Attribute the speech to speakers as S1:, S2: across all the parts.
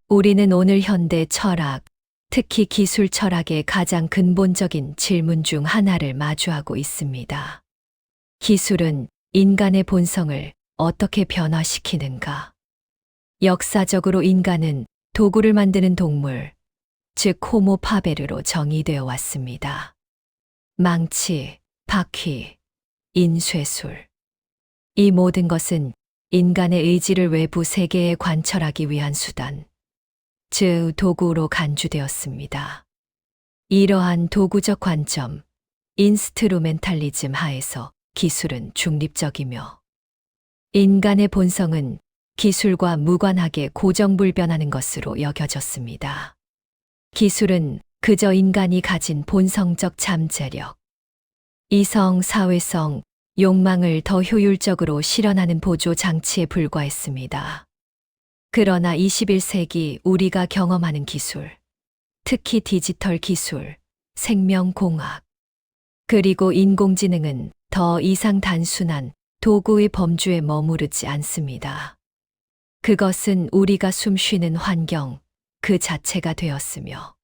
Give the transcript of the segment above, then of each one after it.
S1: 우리는 오늘 현대 철학, 특히 기술 철학의 가장 근본적인 질문 중 하나를 마주하고 있습니다. 기술은 인간의 본성을 어떻게 변화시키는가? 역사적으로 인간은 도구를 만드는 동물, 즉 호모 파베르로 정의되어 왔습니다. 망치, 바퀴, 인쇄술. 이 모든 것은 인간의 의지를 외부 세계에 관철하기 위한 수단, 즉 도구로 간주되었습니다. 이러한 도구적 관점, 인스트루멘탈리즘 하에서 기술은 중립적이며 인간의 본성은 기술과 무관하게 고정불변하는 것으로 여겨졌습니다. 기술은 그저 인간이 가진 본성적 잠재력, 이성, 사회성, 욕망을 더 효율적으로 실현하는 보조 장치에 불과했습니다. 그러나 21세기 우리가 경험하는 기술, 특히 디지털 기술, 생명공학, 그리고 인공지능은 더 이상 단순한 도구의 범주에 머무르지 않습니다. 그것은 우리가 숨쉬는 환경 그 자체가 되었으며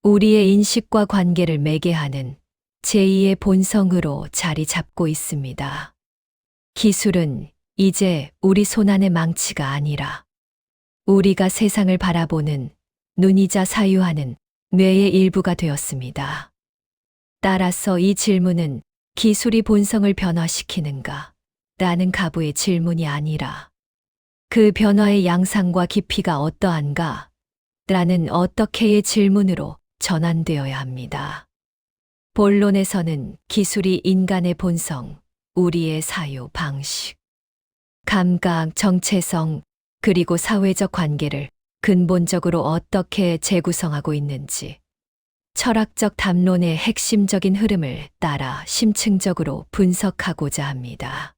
S1: 우리의 인식과 관계를 매개하는 제2의 본성으로 자리 잡고 있습니다. 기술은 이제 우리 손안의 망치가 아니라 우리가 세상을 바라보는 눈이자 사유하는 뇌의 일부가 되었습니다. 따라서 이 질문은 기술이 본성을 변화시키는가? 라는 가부의 질문이 아니라 그 변화의 양상과 깊이가 어떠한가? 라는 어떻게의 질문으로 전환되어야 합니다. 본론에서는 기술이 인간의 본성, 우리의 사유 방식, 감각, 정체성, 그리고 사회적 관계를 근본적으로 어떻게 재구성하고 있는지 철학적 담론의 핵심적인 흐름을 따라 심층적으로 분석하고자 합니다.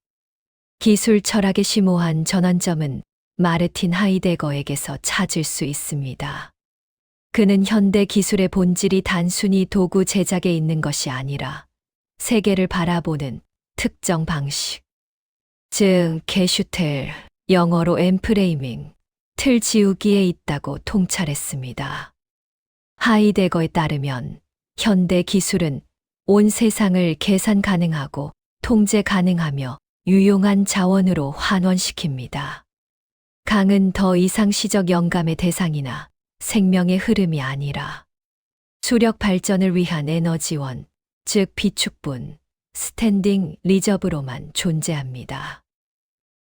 S1: 기술 철학의 심오한 전환점은 마르틴 하이데거에게서 찾을 수 있습니다. 그는 현대 기술의 본질이 단순히 도구 제작에 있는 것이 아니라 세계를 바라보는 특정 방식, 즉 게슈텔, 영어로 엠프레이밍, 틀 지우기에 있다고 통찰했습니다. 하이데거에 따르면 현대 기술은 온 세상을 계산 가능하고 통제 가능하며 유용한 자원으로 환원시킵니다. 강은 더 이상 시적 영감의 대상이나 생명의 흐름이 아니라 수력 발전을 위한 에너지원, 즉 비축분, 스탠딩 리저브로만 존재합니다.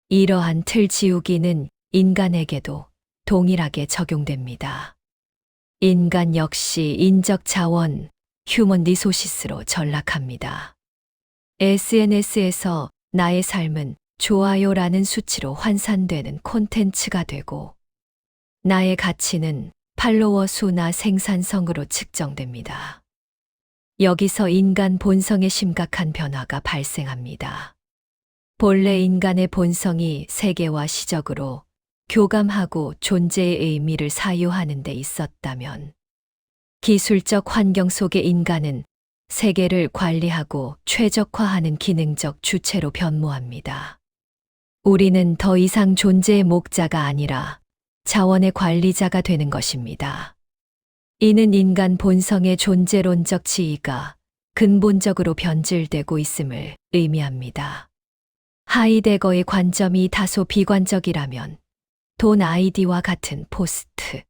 S1: 이러한 틀 지우기는 인간에게도 동일하게 적용됩니다. 인간 역시 인적 자원, 휴먼 리소시스로 전락합니다. SNS에서 나의 삶은 좋아요라는 수치로 환산되는 콘텐츠가 되고 나의 가치는 팔로워 수나 생산성으로 측정됩니다. 여기서 인간 본성의 심각한 변화가 발생합니다. 본래 인간의 본성이 세계와 시적으로 교감하고 존재의 의미를 사유하는 데 있었다면 기술적 환경 속의 인간은 세계를 관리하고 최적화하는 기능적 주체로 변모합니다. 우리는 더 이상 존재의 목자가 아니라 자원의 관리자가 되는 것입니다. 이는 인간 본성의 존재론적 지위가 근본적으로 변질되고 있음을 의미합니다. 하이데거의 관점이 다소 비관적이라면 돈 아이디와 같은 포스트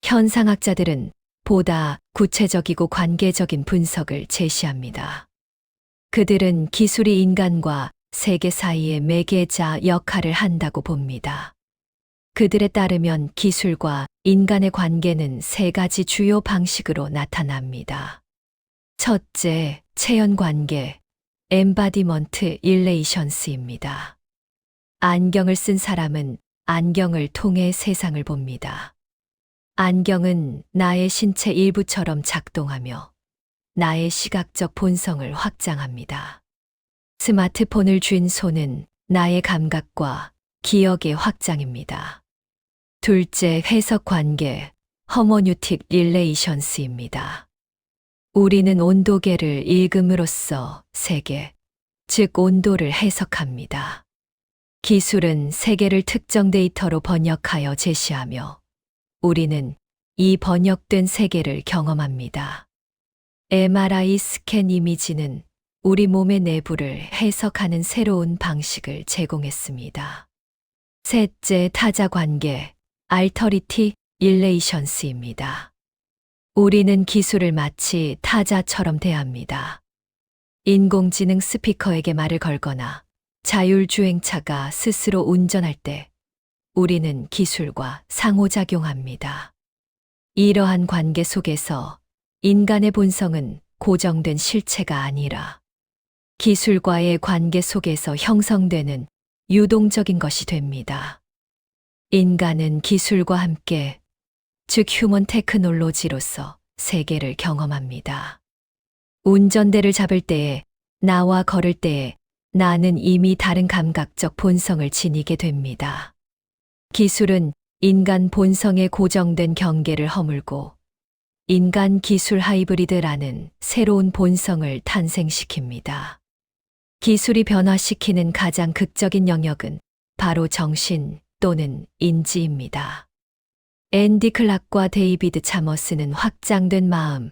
S1: 현상학자들은 보다 구체적이고 관계적인 분석을 제시합니다. 그들은 기술이 인간과 세계 사이의 매개자 역할을 한다고 봅니다. 그들에 따르면 기술과 인간의 관계는 세 가지 주요 방식으로 나타납니다. 첫째, 체현 관계, 엠바디먼트 릴레이션스입니다. 안경을 쓴 사람은 안경을 통해 세상을 봅니다. 안경은 나의 신체 일부처럼 작동하며 나의 시각적 본성을 확장합니다. 스마트폰을 쥔 손은 나의 감각과 기억의 확장입니다. 둘째, 해석 관계, 허머뉴틱 릴레이션스입니다. 우리는 온도계를 읽음으로써 세계, 즉 온도를 해석합니다. 기술은 세계를 특정 데이터로 번역하여 제시하며 우리는 이 번역된 세계를 경험합니다. MRI 스캔 이미지는 우리 몸의 내부를 해석하는 새로운 방식을 제공했습니다. 셋째, 타자 관계, 알터리티 일레이션스입니다. 우리는 기술을 마치 타자처럼 대합니다. 인공지능 스피커에게 말을 걸거나 자율주행차가 스스로 운전할 때 우리는 기술과 상호작용합니다. 이러한 관계 속에서 인간의 본성은 고정된 실체가 아니라 기술과의 관계 속에서 형성되는 유동적인 것이 됩니다. 인간은 기술과 함께, 즉 휴먼 테크놀로지로서 세계를 경험합니다. 운전대를 잡을 때에, 나와 걸을 때에 나는 이미 다른 감각적 본성을 지니게 됩니다. 기술은 인간 본성의 고정된 경계를 허물고 인간 기술 하이브리드라는 새로운 본성을 탄생시킵니다. 기술이 변화시키는 가장 극적인 영역은 바로 정신 또는 인지입니다. 앤디 클락과 데이비드 차머스는 확장된 마음,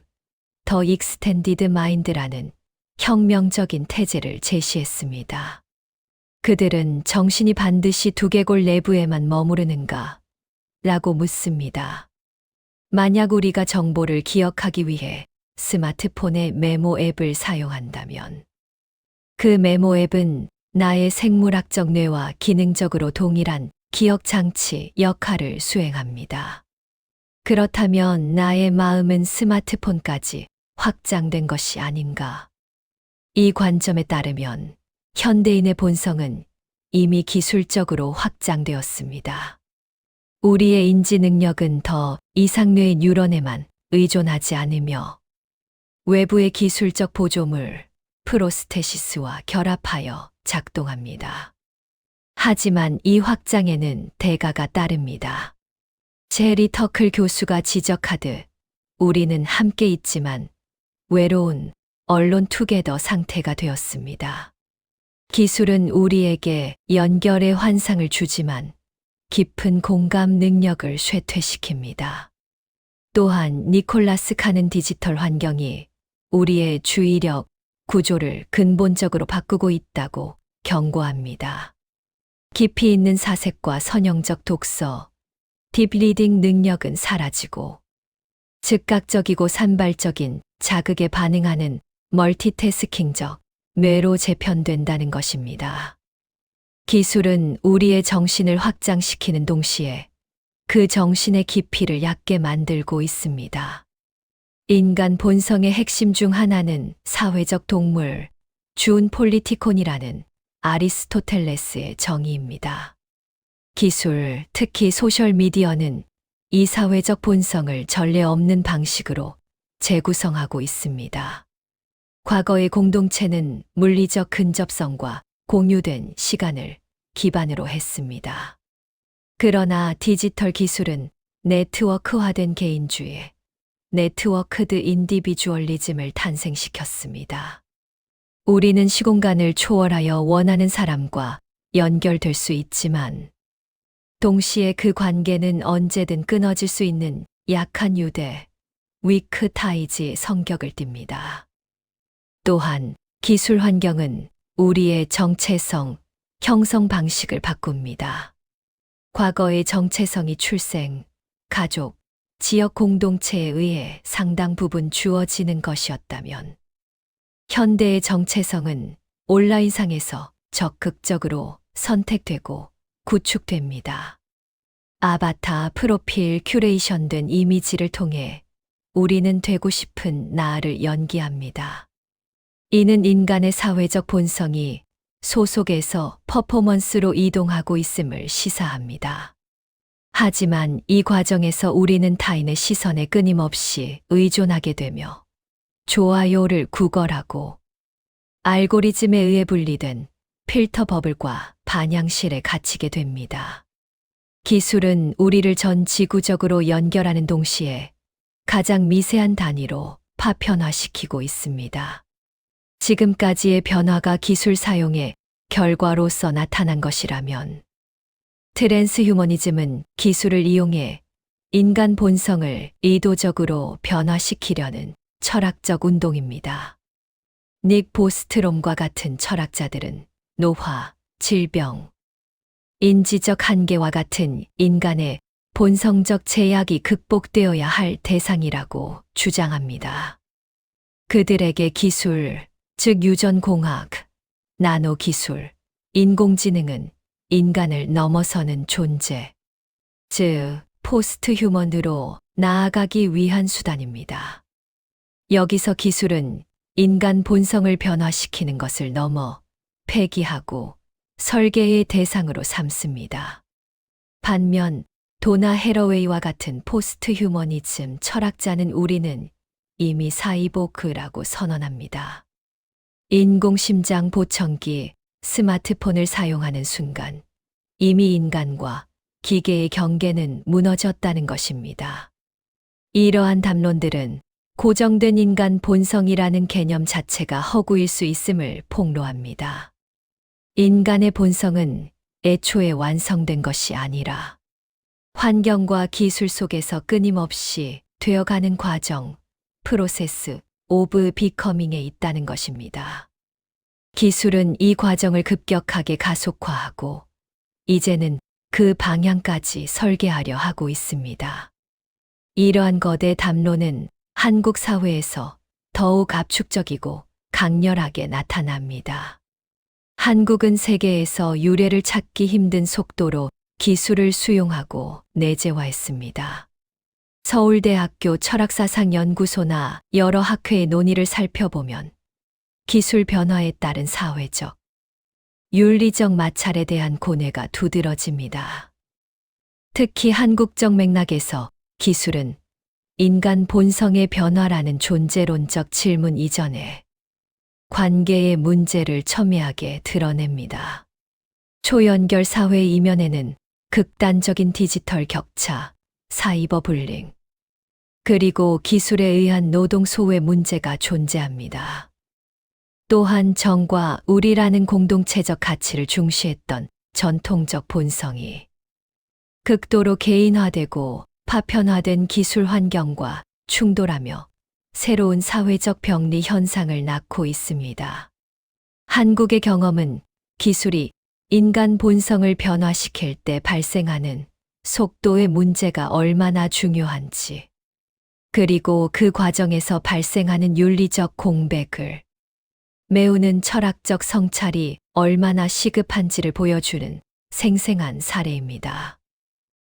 S1: 더 익스텐디드 마인드라는 혁명적인 태제를 제시했습니다. 그들은 정신이 반드시 두개골 내부에만 머무르는가? 라고 묻습니다. 만약 우리가 정보를 기억하기 위해 스마트폰의 메모 앱을 사용한다면 그 메모 앱은 나의 생물학적 뇌와 기능적으로 동일한 기억 장치 역할을 수행합니다. 그렇다면 나의 마음은 스마트폰까지 확장된 것이 아닌가? 이 관점에 따르면 현대인의 본성은 이미 기술적으로 확장되었습니다. 우리의 인지 능력은 더 이상 뇌의 뉴런에만 의존하지 않으며 외부의 기술적 보조물, 프로스테시스와 결합하여 작동합니다. 하지만 이 확장에는 대가가 따릅니다. 제리 터클 교수가 지적하듯 우리는 함께 있지만 외로운 언론 투게더 상태가 되었습니다. 기술은 우리에게 연결의 환상을 주지만 깊은 공감 능력을 쇠퇴시킵니다. 또한 니콜라스 칸은 디지털 환경이 우리의 주의력, 구조를 근본적으로 바꾸고 있다고 경고합니다. 깊이 있는 사색과 선형적 독서, 딥리딩 능력은 사라지고 즉각적이고 산발적인 자극에 반응하는 멀티태스킹적 뇌로 재편된다는 것입니다. 기술은 우리의 정신을 확장시키는 동시에 그 정신의 깊이를 얕게 만들고 있습니다. 인간 본성의 핵심 중 하나는 사회적 동물, 준 폴리티콘이라는 아리스토텔레스의 정의입니다. 기술, 특히 소셜미디어는 이 사회적 본성을 전례 없는 방식으로 재구성하고 있습니다. 과거의 공동체는 물리적 근접성과 공유된 시간을 기반으로 했습니다. 그러나 디지털 기술은 네트워크화된 개인주의, 네트워크드 인디비주얼리즘을 탄생시켰습니다. 우리는 시공간을 초월하여 원하는 사람과 연결될 수 있지만 동시에 그 관계는 언제든 끊어질 수 있는 약한 유대, 위크 타이지 성격을 띱니다. 또한 기술 환경은 우리의 정체성, 형성 방식을 바꿉니다. 과거의 정체성이 출생, 가족, 지역 공동체에 의해 상당 부분 주어지는 것이었다면 현대의 정체성은 온라인상에서 적극적으로 선택되고 구축됩니다. 아바타, 프로필, 큐레이션된 이미지를 통해 우리는 되고 싶은 나를 연기합니다. 이는 인간의 사회적 본성이 소속에서 퍼포먼스로 이동하고 있음을 시사합니다. 하지만 이 과정에서 우리는 타인의 시선에 끊임없이 의존하게 되며 좋아요를 구걸하고 알고리즘에 의해 분리된 필터 버블과 반향실에 갇히게 됩니다. 기술은 우리를 전 지구적으로 연결하는 동시에 가장 미세한 단위로 파편화시키고 있습니다. 지금까지의 변화가 기술 사용의 결과로서 나타난 것이라면 트랜스휴머니즘은 기술을 이용해 인간 본성을 의도적으로 변화시키려는 철학적 운동입니다. 닉 보스트롬과 같은 철학자들은 노화, 질병, 인지적 한계와 같은 인간의 본성적 제약이 극복되어야 할 대상이라고 주장합니다. 그들에게 기술, 즉 유전공학, 나노기술, 인공지능은 인간을 넘어서는 존재, 즉 포스트 휴먼으로 나아가기 위한 수단입니다. 여기서 기술은 인간 본성을 변화시키는 것을 넘어 폐기하고 설계의 대상으로 삼습니다. 반면 도나 해러웨이와 같은 포스트 휴머니즘 철학자는 우리는 이미 사이보그라고 선언합니다. 인공심장 보청기, 스마트폰을 사용하는 순간 이미 인간과 기계의 경계는 무너졌다는 것입니다. 이러한 담론들은 고정된 인간 본성이라는 개념 자체가 허구일 수 있음을 폭로합니다. 인간의 본성은 애초에 완성된 것이 아니라 환경과 기술 속에서 끊임없이 되어가는 과정, 프로세스 오브 비커밍에 있다는 것입니다. 기술은 이 과정을 급격하게 가속화하고 이제는 그 방향까지 설계하려 하고 있습니다. 이러한 거대 담론은 한국 사회에서 더욱 압축적이고 강렬하게 나타납니다. 한국은 세계에서 유례를 찾기 힘든 속도로 기술을 수용하고 내재화했습니다. 서울대학교 철학사상연구소나 여러 학회의 논의를 살펴보면 기술 변화에 따른 사회적, 윤리적 마찰에 대한 고뇌가 두드러집니다. 특히 한국적 맥락에서 기술은 인간 본성의 변화라는 존재론적 질문 이전에 관계의 문제를 첨예하게 드러냅니다. 초연결 사회의 이면에는 극단적인 디지털 격차, 사이버 불링, 그리고 기술에 의한 노동 소외 문제가 존재합니다. 또한 정과 우리라는 공동체적 가치를 중시했던 전통적 본성이 극도로 개인화되고 파편화된 기술 환경과 충돌하며 새로운 사회적 병리 현상을 낳고 있습니다. 한국의 경험은 기술이 인간 본성을 변화시킬 때 발생하는 속도의 문제가 얼마나 중요한지, 그리고 그 과정에서 발생하는 윤리적 공백을 메우는 철학적 성찰이 얼마나 시급한지를 보여주는 생생한 사례입니다.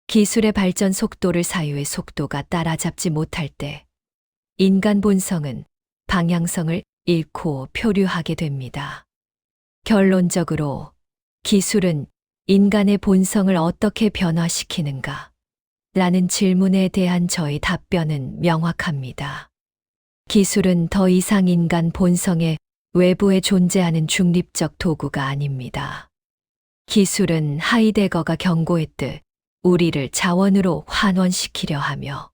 S1: 기술의 발전 속도를 사유의 속도가 따라잡지 못할 때 인간 본성은 방향성을 잃고 표류하게 됩니다. 결론적으로 기술은 인간의 본성을 어떻게 변화시키는가? 라는 질문에 대한 저의 답변은 명확합니다. 기술은 더 이상 인간 본성의 외부에 존재하는 중립적 도구가 아닙니다. 기술은 하이데거가 경고했듯 우리를 자원으로 환원시키려 하며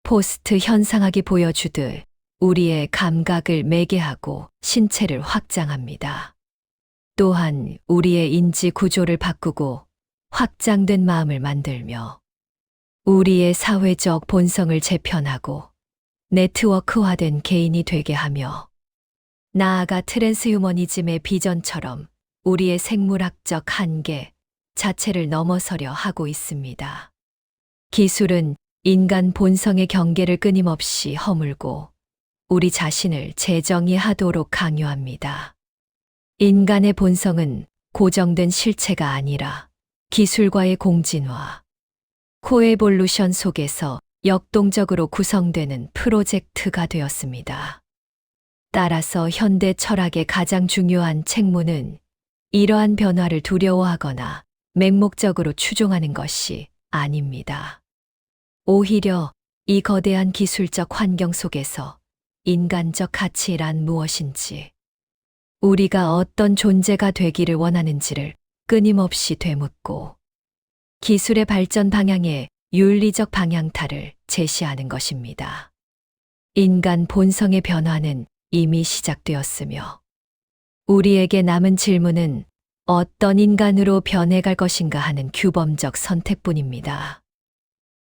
S1: 포스트 현상학이 보여주듯 우리의 감각을 매개하고 신체를 확장합니다. 또한 우리의 인지 구조를 바꾸고 확장된 마음을 만들며 우리의 사회적 본성을 재편하고 네트워크화된 개인이 되게 하며 나아가 트랜스휴머니즘의 비전처럼 우리의 생물학적 한계 자체를 넘어서려 하고 있습니다. 기술은 인간 본성의 경계를 끊임없이 허물고 우리 자신을 재정의하도록 강요합니다. 인간의 본성은 고정된 실체가 아니라 기술과의 공진화, 코에볼루션 속에서 역동적으로 구성되는 프로젝트가 되었습니다. 따라서 현대 철학의 가장 중요한 책무는 이러한 변화를 두려워하거나 맹목적으로 추종하는 것이 아닙니다. 오히려 이 거대한 기술적 환경 속에서 인간적 가치란 무엇인지, 우리가 어떤 존재가 되기를 원하는지를 끊임없이 되묻고 기술의 발전 방향의 윤리적 방향타를 제시하는 것입니다. 인간 본성의 변화는 이미 시작되었으며 우리에게 남은 질문은 어떤 인간으로 변해갈 것인가 하는 규범적 선택뿐입니다.